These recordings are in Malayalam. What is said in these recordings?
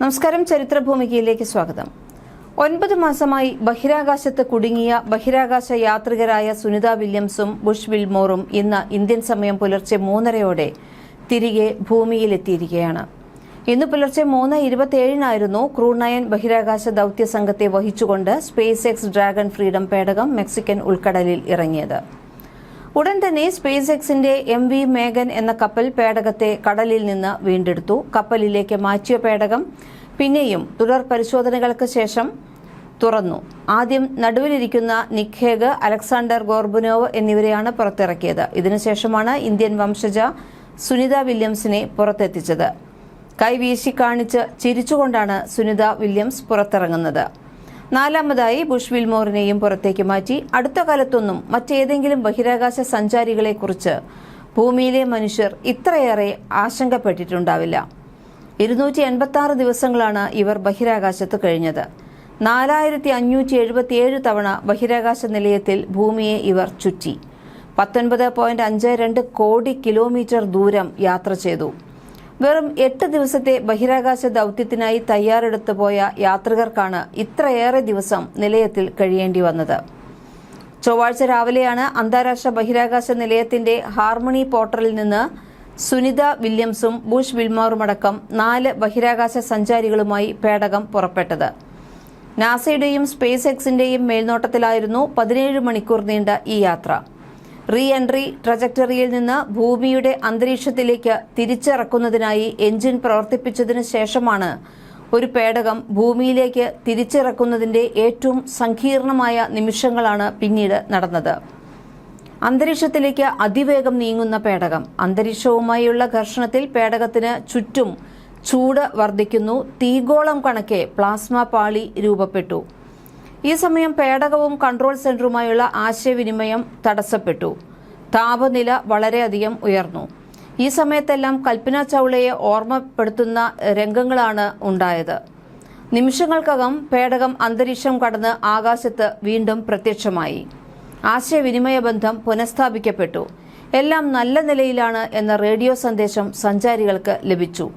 നമസ്കാരം. ചരിത്രഭൂമികയിലേക്ക് സ്വാഗതം. 9 മാസമായി ബഹിരാകാശത്ത് കുടുങ്ങിയ ബഹിരാകാശ യാത്രികരായ സുനിത വില്യംസും ബുഷ് വിൽമോറും ഇന്ന് ഇന്ത്യൻ സമയം പുലർച്ചെ 3:30 തിരികെ ഭൂമിയിലെത്തിയിരിക്കുകയാണ്. ഇന്ന് പുലർച്ചെ 3:27 ക്രൂ 9 ബഹിരാകാശ ദൌത്യ സംഘത്തെ വഹിച്ചുകൊണ്ട് സ്പേസ് എക്സ് ഡ്രാഗൺ ഫ്രീഡം പേടകം മെക്സിക്കൻ ഉൾക്കടലിൽ ഇറങ്ങിയത്. ഉടൻ തന്നെ സ്പേസ് എക്സിന്റെ MV മേഗൻ എന്ന കപ്പൽ പേടകത്തെ കടലിൽ നിന്ന് വീണ്ടെടുത്തു. കപ്പലിലേക്ക് മാറ്റിയ പേടകം പിന്നെയും തുടർ പരിശോധനകൾക്ക് ശേഷം തുറന്നു. ആദ്യം നടുവിലിരിക്കുന്ന നിക് ഹേഗ്, അലക്സാണ്ടർ ഗോർബുനോവ് എന്നിവരെയാണ് പുറത്തിറക്കിയത്. ഇതിനുശേഷമാണ് ഇന്ത്യൻ വംശജ സുനിത വില്യംസിനെ പുറത്തെത്തിച്ചത്. കൈവീശി കാണിച്ച് ചിരിച്ചുകൊണ്ടാണ് സുനിത വില്യംസ് പുറത്തിറങ്ങുന്നത്. നാലാമതായി ബുഷ് വിൽമോറിനെയും പുറത്തേക്ക് മാറ്റി. അടുത്ത കാലത്തൊന്നും മറ്റേതെങ്കിലും ബഹിരാകാശ സഞ്ചാരികളെക്കുറിച്ച് ഭൂമിയിലെ മനുഷ്യർ ഇത്രയേറെ ആശങ്കപ്പെട്ടിട്ടുണ്ടാവില്ല. 286 ദിവസങ്ങളാണ് ഇവർ ബഹിരാകാശത്ത് കഴിഞ്ഞത്. 4577 തവണ ബഹിരാകാശ നിലയത്തിൽ ഭൂമിയെ ഇവർ ചുറ്റി. 19.52 കോടി കിലോമീറ്റർ ദൂരം യാത്ര ചെയ്തു. വെറും 8 ദിവസത്തെ ബഹിരാകാശ ദൌത്യത്തിനായി തയ്യാറെടുത്തു പോയ യാത്രികർക്കാണ് ഇത്രയേറെ ദിവസം നിലയത്തിൽ കഴിയേണ്ടി വന്നത്. ചൊവ്വാഴ്ച രാവിലെയാണ് അന്താരാഷ്ട്ര ബഹിരാകാശ നിലയത്തിന്റെ ഹാർമണി പോർട്ടലിൽ നിന്ന് സുനിത വില്യംസും ബുഷ് വിൽമോറുമടക്കം 4 ബഹിരാകാശ സഞ്ചാരികളുമായി പേടകം പുറപ്പെട്ടത്. നാസയുടെയും സ്പേസ് എക്സിന്റെയും മേൽനോട്ടത്തിലായിരുന്നു 17 മണിക്കൂർ നീണ്ട ഈ യാത്ര. റീ എൻട്രി ട്രജക്ടറിയിൽ നിന്ന് ഭൂമിയുടെ അന്തരീക്ഷത്തിലേക്ക് തിരിച്ചിറക്കുന്നതിനായി എഞ്ചിൻ പ്രവർത്തിപ്പിച്ചതിനു ശേഷമാണ് ഒരു പേടകം ഭൂമിയിലേക്ക് തിരിച്ചിറക്കുന്നതിന്റെ ഏറ്റവും സങ്കീർണമായ നിമിഷങ്ങളാണ് പിന്നീട് നടന്നത്. അന്തരീക്ഷത്തിലേക്ക് അതിവേഗം നീങ്ങുന്ന പേടകം. അന്തരീക്ഷവുമായുള്ള ഘർഷണത്തിൽ പേടകത്തിന് ചുറ്റും ചൂട് വർദ്ധിക്കുന്നു. തീഗോളം കണക്കെ പ്ലാസ്മ പാളി രൂപപ്പെട്ടു. ഈ സമയം പേടകവും കൺട്രോൾ സെന്ററുമായുള്ള ആശയവിനിമയം തടസ്സപ്പെട്ടു. താപനില വളരെയധികം ഉയർന്നു. ഈ സമയത്തെല്ലാം കൽപ്പന ചൗളയെ ഓർമ്മപ്പെടുത്തുന്ന രംഗങ്ങളാണ് ഉണ്ടായത്. നിമിഷങ്ങൾക്കകം പേടകം അന്തരീക്ഷം കടന്ന് ആകാശത്ത് വീണ്ടും പ്രത്യക്ഷമായി. ആശയവിനിമയ ബന്ധം പുനഃസ്ഥാപിക്കപ്പെട്ടു. എല്ലാം നല്ല നിലയിലാണ് എന്ന റേഡിയോ സന്ദേശം സഞ്ചാരികൾക്ക് ലഭിച്ചു.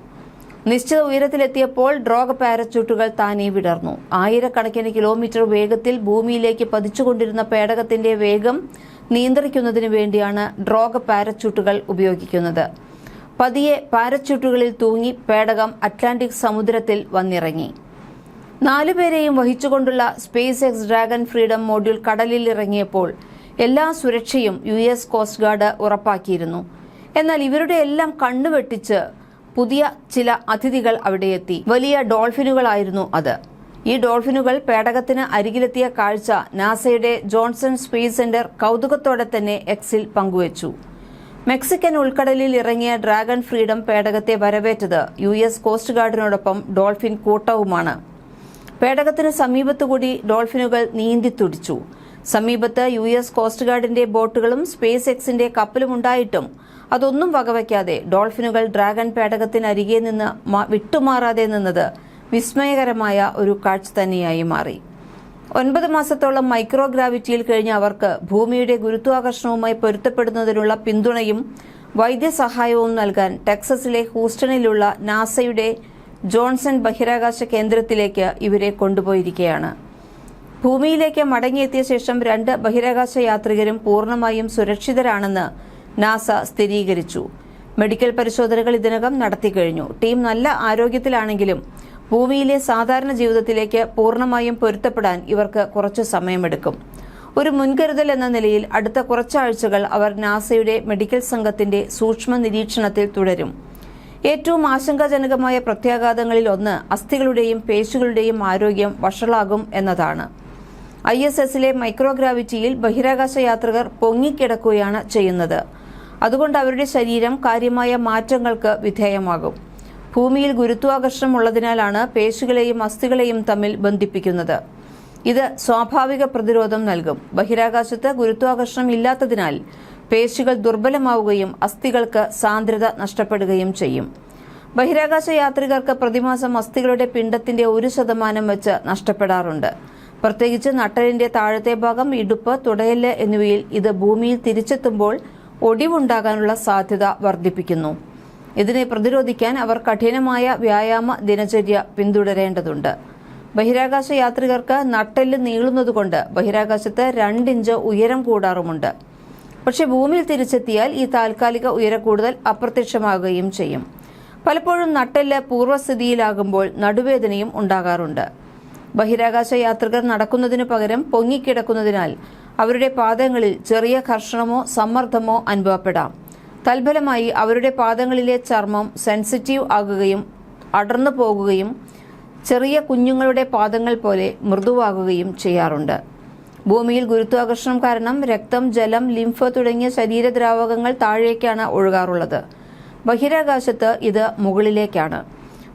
നിശ്ചിത ഉയരത്തിലെത്തിയപ്പോൾ ഡ്രോഗ് പാരച്യൂട്ടുകൾ താനേ വിടർന്നു. ആയിരക്കണക്കിന് കിലോമീറ്റർ വേഗത്തിൽ ഭൂമിയിലേക്ക് പതിച്ചുകൊണ്ടിരുന്ന പേടകത്തിന്റെ വേഗം നിയന്ത്രിക്കുന്നതിന് വേണ്ടിയാണ് ഡ്രോഗ് പാരച്യൂട്ടുകൾ ഉപയോഗിക്കുന്നത്. പതിയെ പാരച്യൂട്ടുകളിൽ തൂങ്ങി പേടകം അറ്റ്ലാന്റിക് സമുദ്രത്തിൽ വന്നിറങ്ങി. 4 പേരെയും വഹിച്ചുകൊണ്ടുള്ള SpaceX Dragon Freedom module കടലിൽ ഇറങ്ങിയപ്പോൾ എല്ലാ സുരക്ഷയും US കോസ്റ്റ് ഗാർഡ് ഉറപ്പാക്കിയിരുന്നു. എന്നാൽ ഇവരുടെ എല്ലാം കണ്ണുവെട്ടിച്ച് പുതിയ ചില അതിഥികൾ അവിടെയെത്തി. വലിയ ഡോൾഫിനുകളായിരുന്നു അത്. ഈ ഡോൾഫിനുകൾ പേടകത്തിന് അരികിലെത്തിയ കാഴ്ച നാസയുടെ ജോൺസൺ സ്പേസ് സെന്റർ കൗതുകത്തോടെ തന്നെ എക്സിൽ പങ്കുവച്ചു. മെക്സിക്കൻ ഉൾക്കടലിൽ ഇറങ്ങിയ ഡ്രാഗൺ ഫ്രീഡം പേടകത്തെ വരവേറ്റത് US കോസ്റ്റ് ഗാർഡിനോടൊപ്പം ഡോൾഫിൻ കൂട്ടവുമാണ്. പേടകത്തിന് സമീപത്തുകൂടി ഡോൾഫിനുകൾ നീന്തി തുടിച്ചു. സമീപത്ത് US കോസ്റ്റ് ഗാർഡിന്റെ ബോട്ടുകളും സ്പേസ് എക്സിന്റെ കപ്പലുമുണ്ടായിട്ടും അതൊന്നും വകവയ്ക്കാതെ ഡോൾഫിനുകൾ ഡ്രാഗൺ പേടകത്തിനരികെ നിന്ന് വിട്ടുമാറാതെ നിന്നത് വിസ്മയകരമായ ഒരു കാഴ്ച തന്നെയായി മാറി. 9 മാസത്തോളം മൈക്രോഗ്രാവിറ്റിയിൽ കഴിഞ്ഞ അവർക്ക് ഭൂമിയുടെ ഗുരുത്വാകർഷണവുമായി പൊരുത്തപ്പെടുന്നതിനുള്ള പിന്തുണയും വൈദ്യസഹായവും നൽകാൻ ടെക്സസിലെ ഹൂസ്റ്റണിലുള്ള നാസയുടെ ജോൺസൺ ബഹിരാകാശ കേന്ദ്രത്തിലേക്ക് ഇവരെ കൊണ്ടുപോയിരിക്കുകയാണ്. ഭൂമിയിലേക്ക് മടങ്ങിയെത്തിയ ശേഷം 2 ബഹിരാകാശ യാത്രികരും പൂർണ്ണമായും സുരക്ഷിതരാണെന്ന് നാസ സ്ഥിരീകരിച്ചു. മെഡിക്കൽ പരിശോധനകൾ ഇതിനകം നടത്തിക്കഴിഞ്ഞു. ടീം നല്ല ആരോഗ്യത്തിലാണെങ്കിലും ഭൂമിയിലെ സാധാരണ ജീവിതത്തിലേക്ക് പൂർണ്ണമായും പൊരുത്തപ്പെടാൻ ഇവർക്ക് കുറച്ചു സമയമെടുക്കും. ഒരു മുൻകരുതൽ എന്ന നിലയിൽ അടുത്ത കുറച്ചാഴ്ചകൾ അവർ നാസയുടെ മെഡിക്കൽ സംഘത്തിന്റെ സൂക്ഷ്മ നിരീക്ഷണത്തിൽ തുടരും. ഏറ്റവും ആശങ്കാജനകമായ പ്രത്യാഘാതങ്ങളിൽ ഒന്ന് അസ്ഥികളുടെയും പേശികളുടെയും ആരോഗ്യം വഷളാകും എന്നതാണ്. ISSലെ മൈക്രോഗ്രാവിറ്റിയിൽ ബഹിരാകാശ യാത്രികർ പൊങ്ങിക്കിടക്കുകയാണ് ചെയ്യുന്നത്. അതുകൊണ്ട് അവരുടെ ശരീരം കാര്യമായ മാറ്റങ്ങൾക്ക് വിധേയമാകും. ഭൂമിയിൽ ഗുരുത്വാകർഷണം ഉള്ളതിനാലാണ് പേശികളെയും അസ്ഥികളെയും തമ്മിൽ ബന്ധിപ്പിക്കുന്നത്. ഇത് സ്വാഭാവിക പ്രതിരോധം നൽകും. ബഹിരാകാശത്ത് ഗുരുത്വാകർഷണം ഇല്ലാത്തതിനാൽ പേശികൾ ദുർബലമാവുകയും അസ്ഥികൾക്ക് സാന്ദ്രത നഷ്ടപ്പെടുകയും ചെയ്യും. ബഹിരാകാശ യാത്രികർക്ക് പ്രതിമാസം അസ്ഥികളുടെ പിണ്ഡത്തിന്റെ 1% വെച്ച് നഷ്ടപ്പെടാറുണ്ട്. പ്രത്യേകിച്ച് നട്ടലിന്റെ താഴത്തെ ഭാഗം, ഇടുപ്പ്, തുടയെല്ല് എന്നിവയിൽ ഇത് ഭൂമിയിൽ തിരിച്ചെത്തുമ്പോൾ ഒടിവുണ്ടാകാനുള്ള സാധ്യത വർദ്ധിപ്പിക്കുന്നു. ഇതിനെ പ്രതിരോധിക്കാൻ അവർ കഠിനമായ വ്യായാമ ദിനചര്യ പിന്തുടരേണ്ടതുണ്ട്. ബഹിരാകാശ യാത്രികർക്ക് നട്ടെല്ല് നീളുന്നതുകൊണ്ട് ബഹിരാകാശത്ത് 2 ഇഞ്ച് ഉയരം കൂടാറുമുണ്ട്. പക്ഷെ ഭൂമിയിൽ തിരിച്ചെത്തിയാൽ ഈ താൽക്കാലിക ഉയരക്കൂടുതൽ അപ്രത്യക്ഷമാകുകയും ചെയ്യും. പലപ്പോഴും നട്ടെല്ല് പൂർവ്വസ്ഥിതിയിലാകുമ്പോൾ നടുവേദനയും ഉണ്ടാകാറുണ്ട്. ബഹിരാകാശ യാത്രികർ നടക്കുന്നതിനു പകരം പൊങ്ങിക്കിടക്കുന്നതിനാൽ അവരുടെ പാദങ്ങളിൽ ചെറിയ ഘർഷണമോ സമ്മർദ്ദമോ അനുഭവപ്പെടാം. തൽഫലമായി അവരുടെ പാദങ്ങളിലെ ചർമ്മം സെൻസിറ്റീവ് ആകുകയും അടർന്നു പോകുകയും ചെറിയ കുഞ്ഞുങ്ങളുടെ പാദങ്ങൾ പോലെ മൃദുവാകുകയും ചെയ്യാറുണ്ട്. ഭൂമിയിൽ ഗുരുത്വാകർഷണം കാരണം രക്തം, ജലം, ലിംഫ് തുടങ്ങിയ ശരീരദ്രാവകങ്ങൾ താഴേക്കാണ് ഒഴുകാറുള്ളത്. ബഹിരാകാശത്ത് ഇത് മുകളിലേക്കാണ്.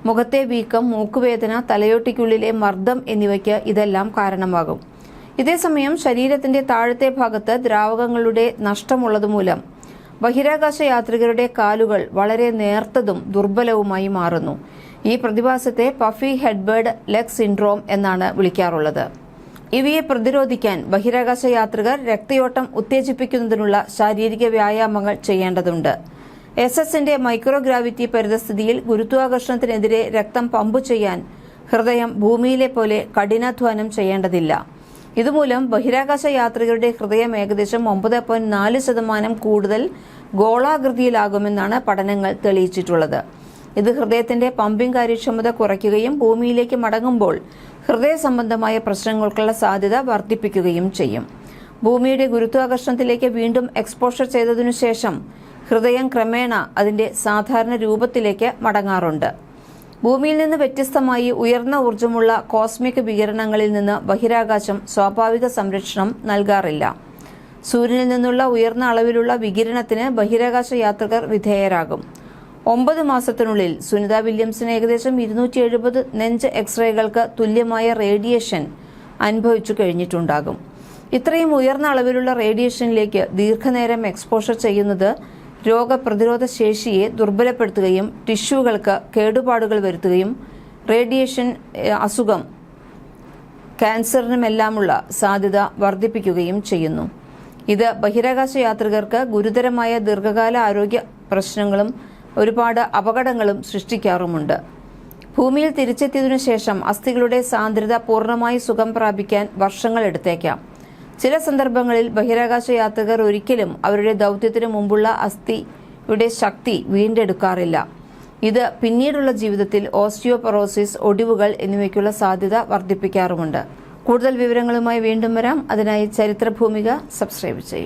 മുഖത്തെ വീക്കം, മൂക്കുവേദന, തലയോട്ടിക്കുള്ളിലെ മർദ്ദം എന്നിവയ്ക്ക് ഇതെല്ലാം കാരണമാകും. ഇതേസമയം ശരീരത്തിന്റെ താഴത്തെ ഭാഗത്ത് ദ്രാവകങ്ങളുടെ നഷ്ടമുള്ളതുമൂലം ബഹിരാകാശ യാത്രികരുടെ കാലുകൾ വളരെ നേർത്തതും ദുർബലവുമായി മാറുന്നു. ഈ പ്രതിഭാസത്തെ പഫി ഹെഡ്ബേർഡ് ലെഗ് സിൻഡ്രോം എന്നാണ് വിളിക്കാറുള്ളത്. ഇവയെ പ്രതിരോധിക്കാൻ ബഹിരാകാശ യാത്രികർ രക്തയോട്ടം ഉത്തേജിപ്പിക്കുന്നതിനുള്ള ശാരീരിക വ്യായാമങ്ങൾ ചെയ്യേണ്ടതുണ്ട്. എസ്എസിന്റെ മൈക്രോഗ്രാവിറ്റി പരിതസ്ഥിതിയിൽ ഗുരുത്വാകർഷണത്തിനെതിരെ രക്തം പമ്പ് ചെയ്യാൻ ഹൃദയം ഭൂമിയിലെ പോലെ കഠിനാധ്വാനം ചെയ്യേണ്ടതില്ല. ഇതുമൂലം ബഹിരാകാശ യാത്രികരുടെ ഹൃദയം ഏകദേശം 9.4% കൂടുതൽ ഗോളാകൃതിയിലാകുമെന്നാണ് പഠനങ്ങൾ തെളിയിച്ചിട്ടുള്ളത്. ഇത് ഹൃദയത്തിന്റെ പമ്പിംഗ് കാര്യക്ഷമത കുറയ്ക്കുകയും ഭൂമിയിലേക്ക് മടങ്ങുമ്പോൾ ഹൃദയ സംബന്ധമായ പ്രശ്നങ്ങൾക്കുള്ള സാധ്യത വർദ്ധിപ്പിക്കുകയും ചെയ്യും. ഭൂമിയുടെ ഗുരുത്വാകർഷണത്തിലേക്ക് വീണ്ടും എക്സ്പോഷർ ചെയ്തതിനു ശേഷം ഹൃദയം ക്രമേണ അതിന്റെ സാധാരണ രൂപത്തിലേക്ക് മടങ്ങാറുണ്ട്. ഭൂമിയിൽ നിന്ന് വ്യത്യസ്തമായി ഉയർന്ന ഊർജ്ജമുള്ള കോസ്മിക് വികിരണങ്ങളിൽ നിന്ന് ബഹിരാകാശം സ്വാഭാവിക സംരക്ഷണം നൽകാറില്ല. സൂര്യനിൽ നിന്നുള്ള ഉയർന്ന അളവിലുള്ള വികിരണത്തിന് ബഹിരാകാശ യാത്രികർ വിധേയരാകും. 9 മാസത്തിനുള്ളിൽ സുനിത വില്യംസിന് ഏകദേശം 270 നെഞ്ച് എക്സ്റേകൾക്ക് തുല്യമായ റേഡിയേഷൻ അനുഭവിച്ചു കഴിഞ്ഞിട്ടുണ്ടാകും. ഇത്രയും ഉയർന്ന അളവിലുള്ള റേഡിയേഷനിലേക്ക് ദീർഘനേരം എക്സ്പോഷർ ചെയ്യുന്നത് രോഗപ്രതിരോധ ശേഷിയെ ദുർബലപ്പെടുത്തുകയും ടിഷ്യൂകൾക്ക് കേടുപാടുകൾ വരുത്തുകയും റേഡിയേഷൻ അസുഖം, ക്യാൻസറിനുമെല്ലാമുള്ള സാധ്യത വർദ്ധിപ്പിക്കുകയും ചെയ്യുന്നു. ഇത് ബഹിരാകാശ യാത്രികർക്ക് ഗുരുതരമായ ദീർഘകാല ആരോഗ്യ പ്രശ്നങ്ങളും ഒരുപാട് അപകടങ്ങളും സൃഷ്ടിക്കാറുമുണ്ട്. ഭൂമിയിൽ തിരിച്ചെത്തിയതിനു ശേഷം അസ്ഥികളുടെ സാന്ദ്രത പൂർണ്ണമായി സുഖം പ്രാപിക്കാൻ വർഷങ്ങൾ എടുത്തേക്കാം. ചില സന്ദർഭങ്ങളിൽ ബഹിരാകാശ യാത്രികർ ഒരിക്കലും അവരുടെ ദൗത്യത്തിനു മുമ്പുള്ള അസ്ഥിയുടെ ശക്തി വീണ്ടെടുക്കാറില്ല. ഇത് പിന്നീടുള്ള ജീവിതത്തിൽ ഓസ്റ്റിയോപൊറോസിസ്, ഒടിവുകൾ എന്നിവയ്ക്കുള്ള സാധ്യത വർദ്ധിപ്പിക്കാറുമുണ്ട്. കൂടുതൽ വിവരങ്ങളുമായി വീണ്ടും വരാം. അതിനായി ചരിത്രഭൂമിക സബ്സ്ക്രൈബ് ചെയ്യും.